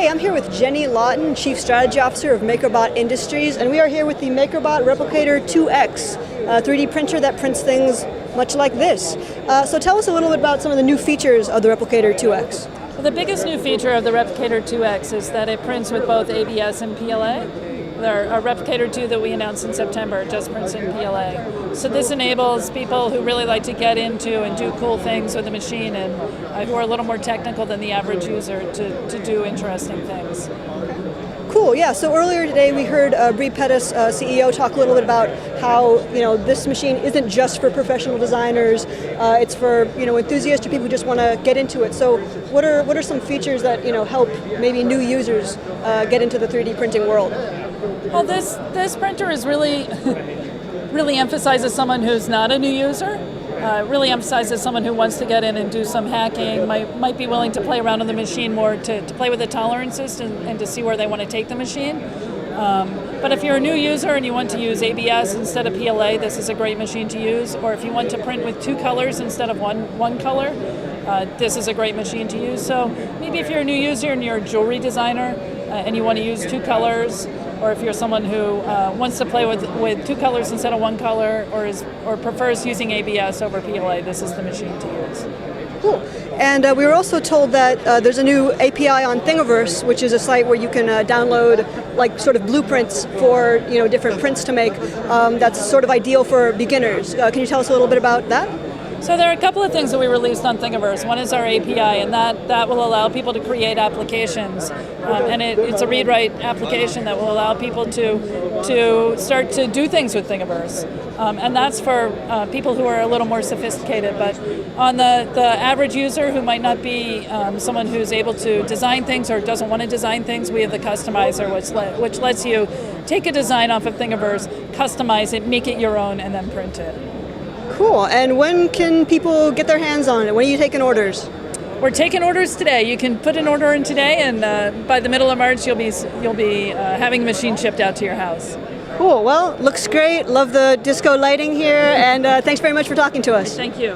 Hey, I'm here with Jenny Lawton, Chief Strategy Officer of Makerbot Industries, and we are here with the Makerbot Replicator 2X, a 3D printer that prints things much like this. So tell us a little bit about some of the new features of the Replicator 2X. Well, the biggest new feature of the Replicator 2X is that it prints with both ABS and PLA. Our Replicator 2 that we announced in September just prints in PLA. So this enables people who really like to get into and do cool things with the machine and who are a little more technical than the average user to do interesting things. Cool, yeah, so earlier today we heard Brie Pettis, CEO, talk a little bit about how this machine isn't just for professional designers, it's for enthusiasts or people who just want to get into it. So what are some features that help maybe new users get into the 3D printing world? Well, this printer is really emphasizes someone who's not a new user. Really emphasizes someone who wants to get in and do some hacking, might be willing to play around on the machine more to play with the tolerances and to see where they want to take the machine. But if you're a new user and you want to use ABS instead of PLA, this is a great machine to use. Or if you want to print with two colors instead of one color, this is a great machine to use. So maybe if you're a new user and you're a jewelry designer and you want to use two colors, or if you're someone who wants to play with two colors instead of one color, or prefers using ABS over PLA, this is the machine to use. Cool. And we were also told that there's a new API on Thingiverse, which is a site where you can download like sort of blueprints for different prints to make. That's sort of ideal for beginners. Can you tell us a little bit about that? So there are a couple of things that we released on Thingiverse. One is our API, and that will allow people to create applications. And it's a read-write application that will allow people to start to do things with Thingiverse. And that's for people who are a little more sophisticated. But on the average user who might not be someone who's able to design things or doesn't want to design things, we have the customizer, which lets you take a design off of Thingiverse, customize it, make it your own, and then print it. Cool. And when can people get their hands on it? When are you taking orders? We're taking orders today. You can put an order in today, and by the middle of March, you'll be having the machine shipped out to your house. Cool. Well, looks great. Love the disco lighting here, and thanks very much for talking to us. Thank you.